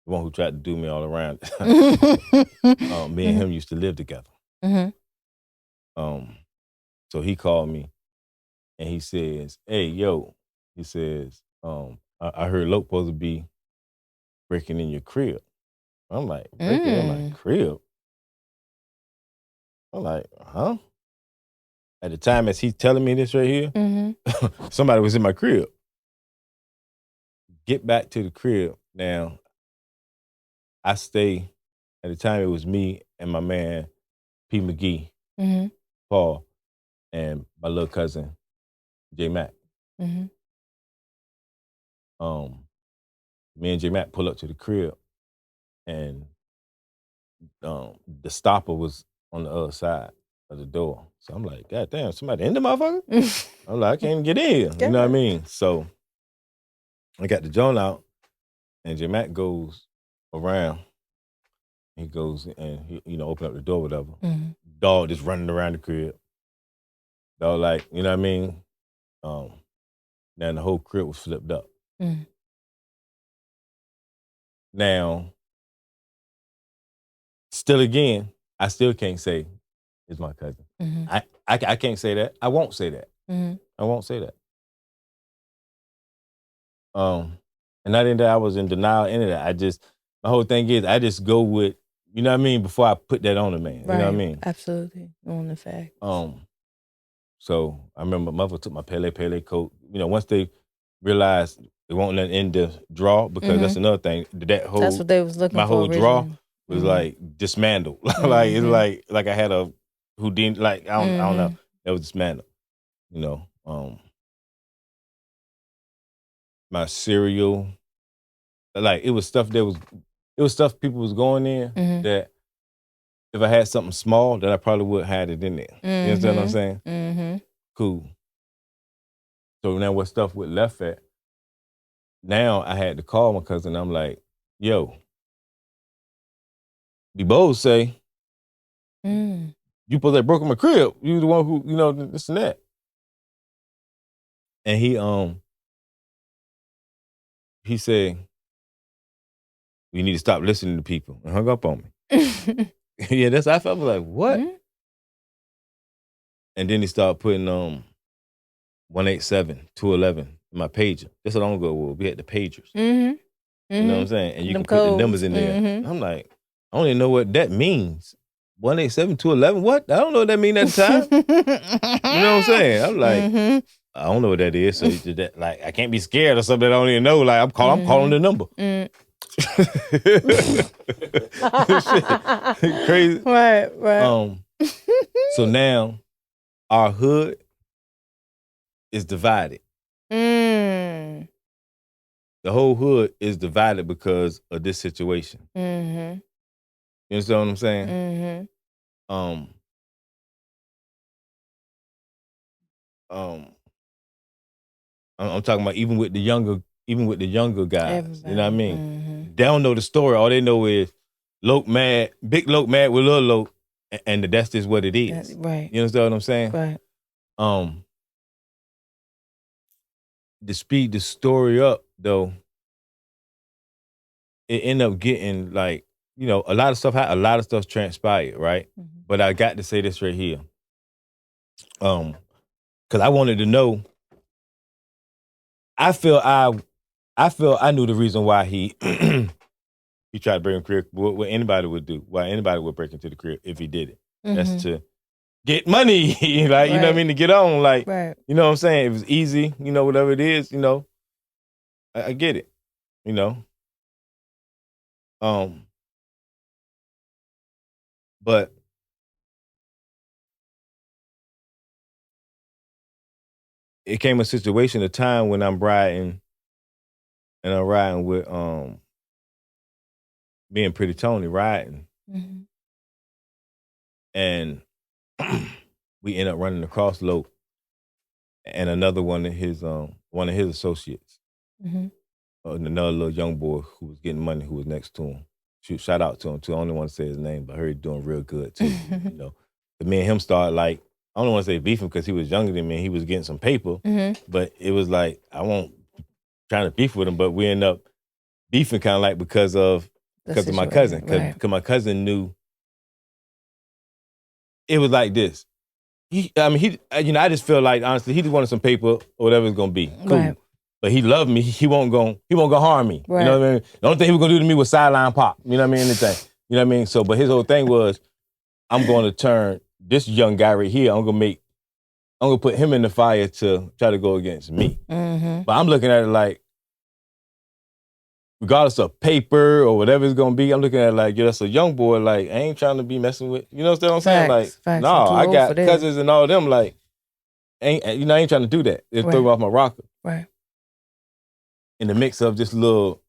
the one who tried to do me all around. Me and him used to live together. So he called me and he says, "Hey, yo," he says, I heard Loke supposed to be breaking in your crib. I'm like, breaking in my crib? I'm like, huh? At the time as he's telling me this right here, somebody was in my crib. Get back to the crib. Now, I stay, at the time it was me and my man, P. McGee, Paul, and my little cousin, J. Mac. Me and J. Mac pull up to the crib, and the stopper was on the other side of the door. So I'm like, God damn, somebody in the motherfucker? I'm like, I can't even get in here. You know what I mean? So I got the joint out, and J. Mac goes around. He goes and he, open up the door, whatever. Dog just running around the crib. Dog like, you know what I mean? Now the whole crib was flipped up. Now, still again, I still can't say it's my cousin. I can't say that. I won't say that. I won't say that. And not in that I was in denial into that. My whole thing is I just go with, you know what I mean, before I put that on the man. Right. You know what I mean? Absolutely. On the fact. So I remember my mother took my Pele coat. Once they realized they won't let in the draw, because that's another thing. That's what they was looking for. My whole originally. draw was like dismantled. Like it's like I had a Houdini. Like I don't know. It was dismantled. My cereal, like it was stuff people was going in that if I had something small, that I probably would have had it in there. You understand what I'm saying? Cool. So now what stuff was left at? Now I had to call my cousin. I'm like, yo, the Bose say, you supposed to have broken my crib. You the one who, this and that. And he said, you need to stop listening to people, and hung up on me. Yeah, that's how I felt. I was like, what? And then he started putting 187, 211 in my pager. That's how long ago it was. We had the pagers. You know what I'm saying? And you can put the numbers in there. I'm like, I don't even know what that means. 187, 211, what? I don't know what that means at the time. You know what I'm saying? I'm like, I don't know what that is. So it's just that, like, I can't be scared of something I don't even know. Like, I'm calling the number. Crazy. Right. So now our hood is divided. The whole hood is divided because of this situation. You understand what I'm saying? I'm talking about even with the younger guys. Everybody. You know what I mean? They don't know the story. All they know is Big Loke mad with Lil Loke, and that's just what it is. Right. You understand what I'm saying? Right. To speed the story up, though, it ended up getting like, a lot of stuff transpired, right? But I got to say this right here. Because I wanted to know. I feel I knew the reason why he he tried to break in the crib. What anybody would do? Why anybody would break into the crib if he did it? That's to get money, like, you know what I mean, to get on, like, you know what I'm saying? It was easy, you know, whatever it is, you know, I get it, you know. But it came a situation, a time when I'm riding with being Pretty Tony riding. Mm-hmm. And we end up running across Lope and another one of his associates. Mm-hmm. Another little young boy who was getting money, who was next to him. Shout out to him too. I don't want to say his name, but I heard he's doing real good too. You know, but me and him started like, I don't want to say beefing because he was younger than me and he was getting some paper. Mm-hmm. But it was like, I won't trying to beef with him, but we end up beefing kind of like because of my cousin. Because my cousin knew it was like this. I just feel like, honestly, he just wanted some paper or whatever it's gonna be. Cool. Right. But he loved me. He won't go harm me. Right. You know what I mean? The only thing he was gonna do to me was sideline pop. You know what I mean? Anything. You know what I mean? So, but his whole thing was, I'm gonna turn this young guy right here, I'm gonna put him in the fire to try to go against me. Mm-hmm. But I'm looking at it like, regardless of paper or whatever it's gonna be, I'm looking at it like, that's a young boy, like, I ain't trying to be messing with, you know what I'm saying? Like, no, I got cousins and all them, like, I ain't trying to do that. It threw me off my rocker. Right. In the mix of this little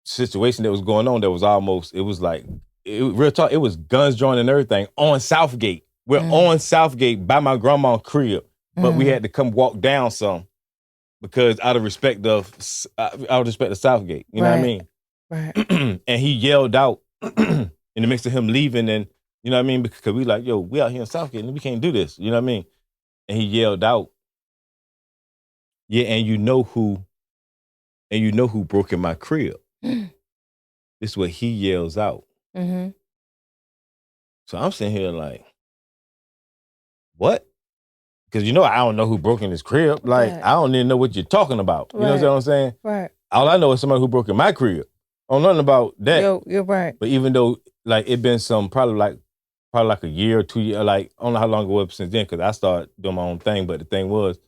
situation that was going on, that was almost, it was like, real talk, it was guns drawn and everything on Southgate. We're on Southgate by my grandma's crib, but we had to come walk down some because out of respect of Southgate, you know what I mean? Right. And he yelled out in the mix of him leaving, and you know what I mean? Because we like, yo, we out here in Southgate and we can't do this, you know what I mean? And he yelled out, yeah, and you know who broke in my crib. This is what he yells out. Mm-hmm. So I'm sitting here like, what? Because I don't know who broke in his crib. Like, I don't even know what you're talking about. You know what I'm saying? Right. All I know is somebody who broke in my crib. I don't know nothing about that. You're right. But even though, like, it been probably like a year or 2 years, like, I don't know how long it was since then, because I started doing my own thing. But the thing was,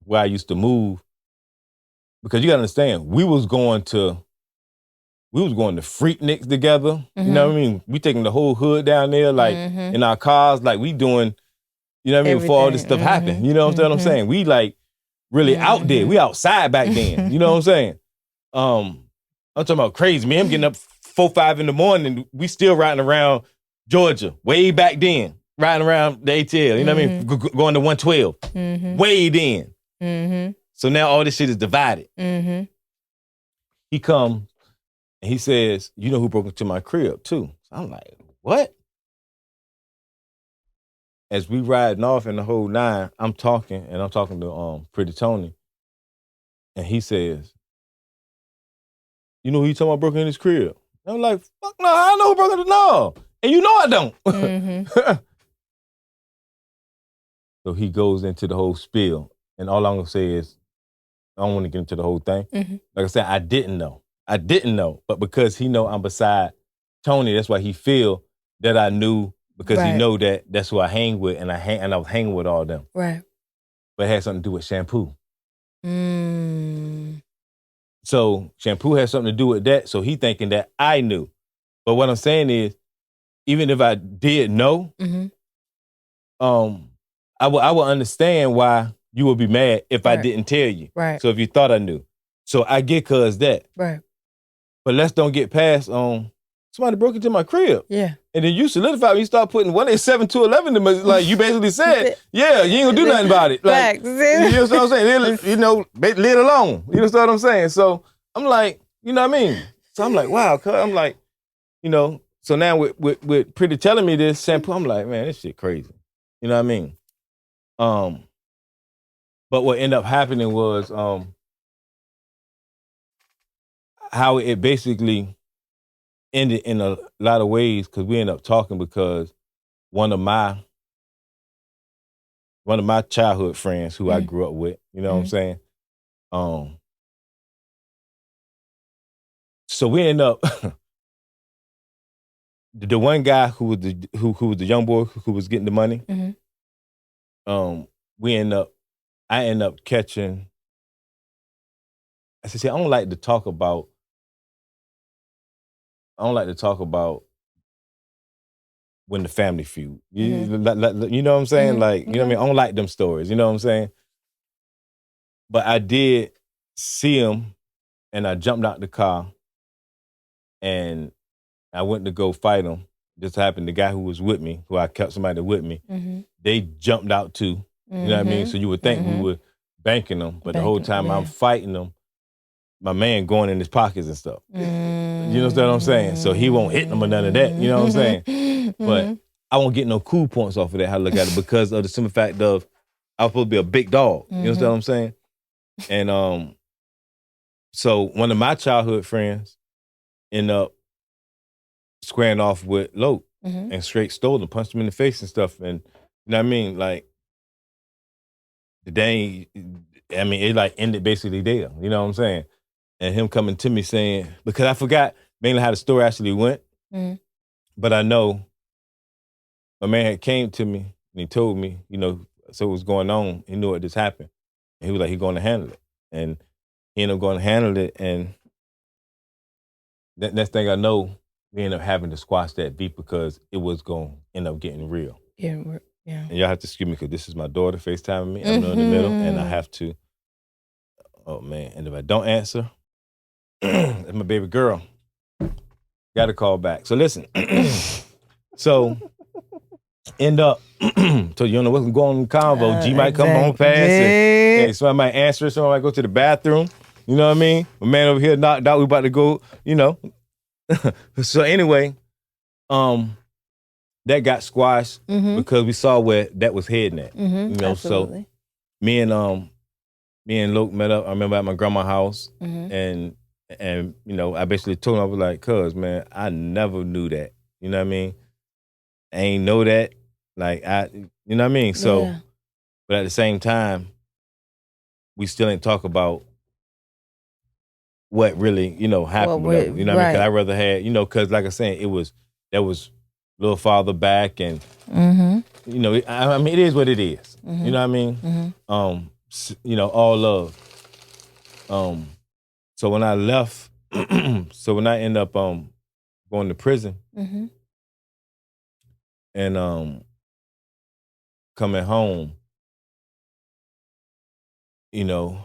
where I used to move, because you got to understand, we was going to Freakniks together. Mm-hmm. You know what I mean? We taking the whole hood down there, like, in our cars, like, we doing, you know what I mean, before all this stuff happened. You know what I'm saying? We, like, really out there. We outside back then. You know what I'm saying? I'm talking about crazy. Me, I'm getting up 4, 5 in the morning. We still riding around Georgia, way back then. Riding around the ATL, you know what I mean? Going to 112. Way then. Mm-hmm. So now all this shit is divided. Mm-hmm. He comes and he says, you know who broke into my crib too? So I'm like, what? As we riding off in the whole nine, I'm talking to Pretty Tony. And he says, you know who you talking about broke in his crib? And I'm like, fuck no, I know who broke into no. And you know I don't. Mm-hmm. So he goes into the whole spiel. And all I'm gonna say is, I don't want to get into the whole thing. Mm-hmm. Like I said, I didn't know. But because he know I'm beside Tony, that's why he feel that I knew, because he know that that's who I hang with, and I was hanging with all them. Right. But it had something to do with shampoo. Mm. So shampoo had something to do with that. So he thinking that I knew. But what I'm saying is, even if I did know, I would understand why you would be mad if I didn't tell you. Right. So if you thought I knew. So I get cuz that. Right. But let's don't get past somebody broke into my crib. Yeah. And then you solidify when you start putting 187 to 11 to me, like you basically said, yeah, you ain't gonna do nothing about it. Like, you know what I'm saying? Leave it alone. You know what I'm saying? So I'm like, you know what I mean? So I'm like, wow, cuz I'm like, so now with Pretty telling me this shampoo, I'm like, man, this shit crazy. You know what I mean? But what ended up happening was how it basically ended in a lot of ways, because we ended up talking because one of my childhood friends who I grew up with, you know what I'm saying? So we end up the one guy who was the young boy who was getting the money, I end up catching. I said, see, I don't like to talk about when the family feud. You know what I'm saying? Like, you know what I mean? I don't like them stories. You know what I'm saying? But I did see him, and I jumped out the car, and I went to go fight him. Just happened, the guy who was with me, who I kept somebody with me, they jumped out too. You know what I mean? So you would think we were banking them, but the whole time I'm fighting them, my man going in his pockets and stuff. You know what I'm saying? So he won't hit them or none of that. You know what I'm saying? But I won't get no cool points off of that, how I look at it, because of the simple fact of I was supposed to be a big dog. You know what I'm saying? And so one of my childhood friends ended up squaring off with Loke and straight stole him, punched him in the face and stuff. And you know what I mean? Like, the day, I mean, it like ended basically there. You know what I'm saying? And him coming to me saying, because I forgot mainly how the story actually went, but I know my man had came to me and he told me, you know, so what was going on. He knew what just happened. And he was like, he's going to handle it. And he ended up going to handle it. And that next thing I know, we ended up having to squash that beef because it was going to end up getting real. Yeah. And y'all have to excuse me because this is my daughter FaceTiming me. I'm in the middle and I have to, oh man. And if I don't answer, it's my baby girl. Got to call back. So listen. So end up, so you don't know what's going on in the convo. G might come on past and somebody might answer, somebody might go to the bathroom. You know what I mean? My man over here knocked out, we about to go, you know. So anyway, that got squashed because we saw where that was heading at. You know, absolutely. So me and Luke met up, I remember at my grandma's house, and you know, I basically told him, I was like, cuz man, I never knew that. You know what I mean? I ain't know that. Like you know what I mean? So, but at the same time, we still ain't talk about what really, you know, happened. You know what I mean? Because I rather had, you know, because like I said, that was a little farther back, and you know, I mean, it is what it is. You know what I mean? You know, all love. So when I left, so when I end up going to prison, and coming home, you know,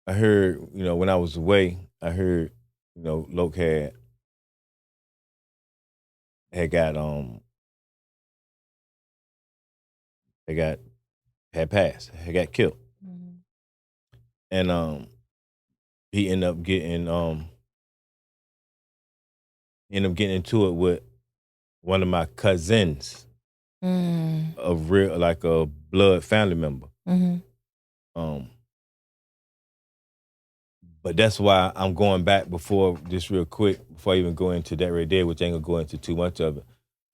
I heard, you know, when I was away, I heard, you know, Loke had passed, had got killed. And he ended up getting into it with one of my cousins, a real, like a blood family member. But that's why I'm going back before, just real quick, before I even go into that right there, which I ain't gonna go into too much of it.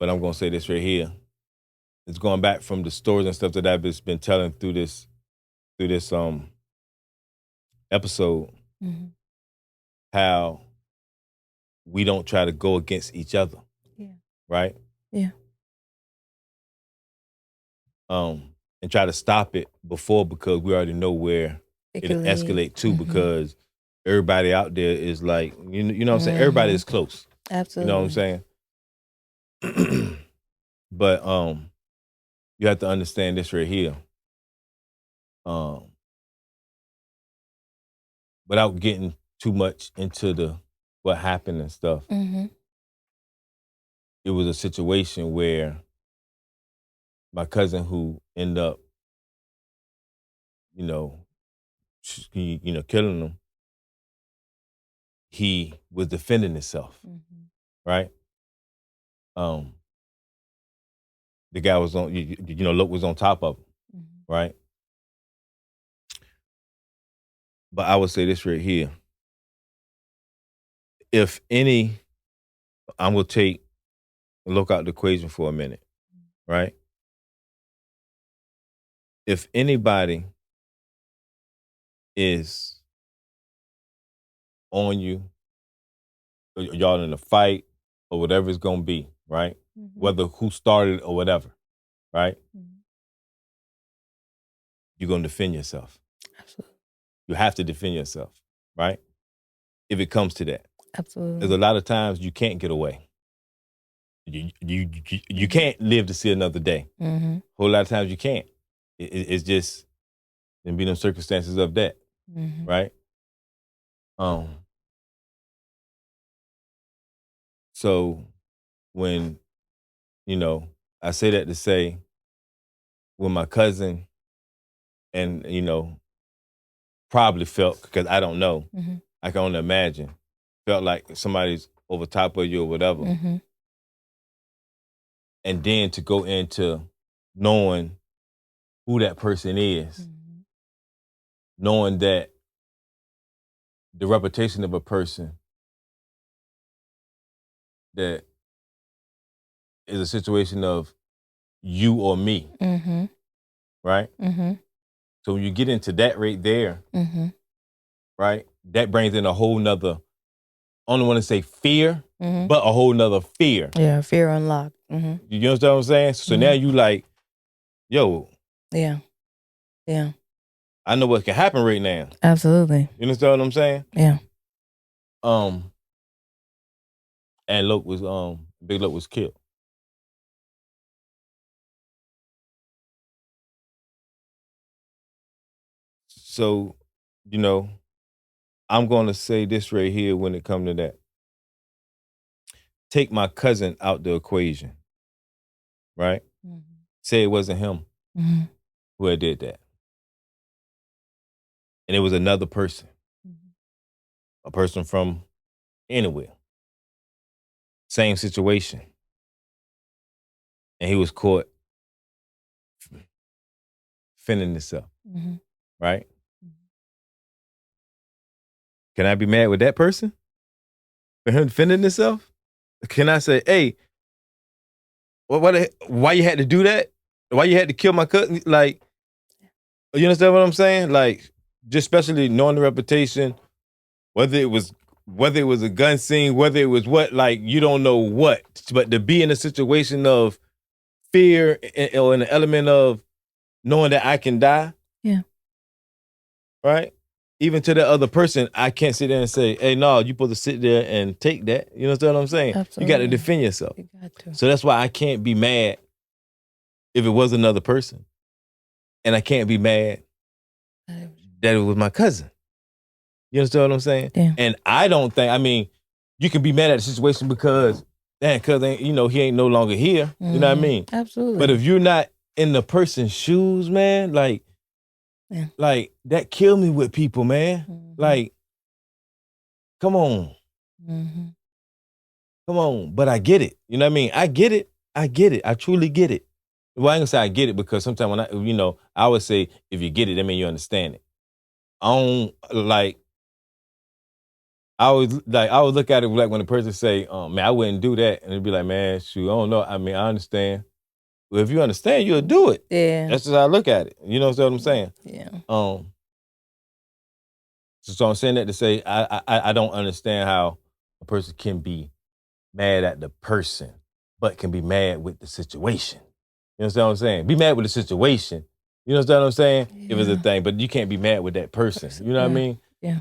But I'm gonna say this right here. It's going back from the stories and stuff that I've just been telling through this episode, how we don't try to go against each other. Yeah. Right? Yeah. And try to stop it before, because we already know where it'll escalate to, because everybody out there is like, you know what I'm saying? Everybody is close. Absolutely. You know what I'm saying? But you have to understand this right here. Without getting too much into what happened and stuff, it was a situation where my cousin, who ended up, killing him, he was defending himself, right? The guy was on, Luke was on top of him, right? But I would say this right here. If any, I'm going to take a look out the equation for a minute, right? If anybody is on you, y'all in a fight, or whatever it's gonna be, right? Mm-hmm. Whether who started or whatever, right? Mm-hmm. You're gonna defend yourself. Absolutely. You have to defend yourself, right? If it comes to that. Absolutely. There's a lot of times you can't get away. You can't live to see another day. Mm-hmm. A whole lot of times you can't. It's just there be them circumstances of that, Mm-hmm. right? So when, I say that to say when my cousin and, probably felt, because I don't know, Mm-hmm. I can only imagine, felt like somebody's over top of you or whatever. Mm-hmm. And then to go into knowing who that person is, Mm-hmm. knowing that the reputation of a person that is a situation of you or me, Mm-hmm. right? Mm-hmm. So when you get into that right there, Mm-hmm. right, that brings in a whole nother, I don't want to say fear, Mm-hmm. but a whole nother fear. Yeah, fear unlocked. Mm-hmm. You understand what I'm saying? So now you like, yo. Yeah. Yeah. I know what can happen right now. Absolutely. You understand what I'm saying? Yeah. And Big Luke was killed. So, I'm going to say this right here when it comes to that. Take my cousin out the equation, right? Mm-hmm. Say it wasn't him who had did that. And it was another person, a person from anywhere. Same situation. And he was caught defending himself, right? Can I be mad with that person for him defending himself? Can I say, hey, why you had to do that? Why you had to kill my cousin? Like, you understand what I'm saying? Like, just especially knowing the reputation, whether it was a gun scene, whether it was what, like, you don't know what, but to be in a situation of fear or an element of knowing that I can die. Yeah. Right? Even to the other person, I can't sit there and say, hey, no, you're supposed to sit there and take that. You understand what I'm saying? Absolutely. You got to defend yourself. You got to. So that's why I can't be mad if it was another person. And I can't be mad that it was my cousin. You understand what I'm saying? Yeah. And I don't think, you can be mad at the situation because, cousin, he ain't no longer here. You know what I mean? Absolutely. But if you're not in the person's shoes, man, like that kill me with people, man. Like, come on. Come on. But I get it. You know what I mean? I get it. I truly get it. Well, I ain't gonna say I get it because sometimes when I always say, if you get it, that means you understand it. I always look at it like when a person say, man, I wouldn't do that. And it'd be like, man, shoot, I don't know. I understand. Well, if you understand, you'll do it. Yeah. That's just how I look at it. You know what I'm saying? Yeah. So I'm saying that to say I don't understand how a person can be mad at the person, but can be mad with the situation. You understand what I'm saying? Be mad with the situation. You understand what I'm saying? Yeah. If it's a thing, but you can't be mad with that person. You know what I mean? Yeah.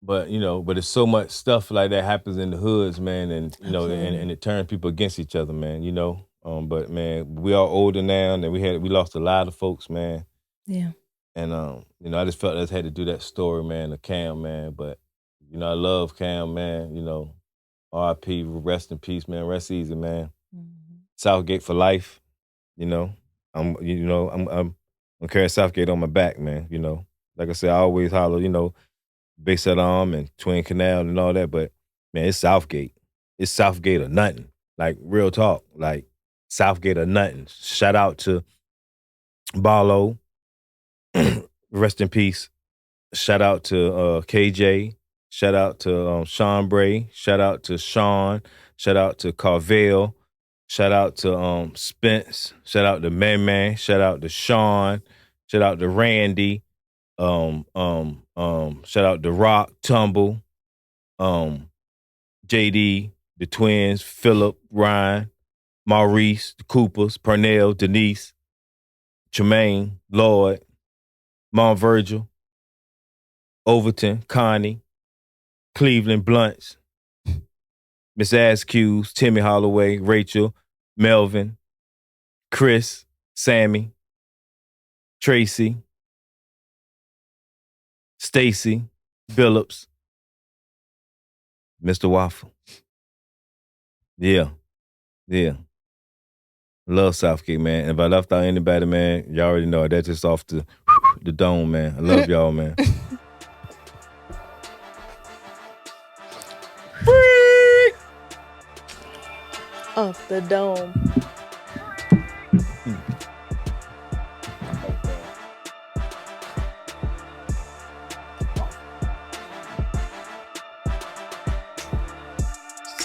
But it's so much stuff like that happens in the hoods, man, and and it turns people against each other, man. But man, we are older now, and we lost a lot of folks, man. Yeah. And I just felt I just had to do that story, man, of Cam, man. But I love Cam, man. R.I.P. Rest in peace, man. Rest easy, man. Southgate for life. I'm carrying Southgate on my back, man. Like I said, I always holler, Base Set Arm and Twin Canal and all that, but man, it's Southgate. It's Southgate or nothing. Like, real talk. Like, Southgate or nothing. Shout out to Barlow. Rest in peace. Shout out to KJ. Shout out to Sean Bray. Shout out to Sean. Shout out to Carvel. Shout out to Spence. Shout out to Man. Shout out to Sean. Shout out to Randy. Shout out to Rock, Tumble, JD, the twins, Philip, Ryan, Maurice, the Coopers, Pernell, Denise, Tremaine, Lloyd, Mom Virgil, Overton, Connie, Cleveland, Blunts, Miss Askews, Timmy Holloway, Rachel, Melvin, Chris, Sammy, Tracy, Stacy, Phillips, Mr. Waffle. Yeah. Love Southgate, man. If I left out anybody, man, y'all already know that's just off the dome, man. I love y'all, man. Off the dome.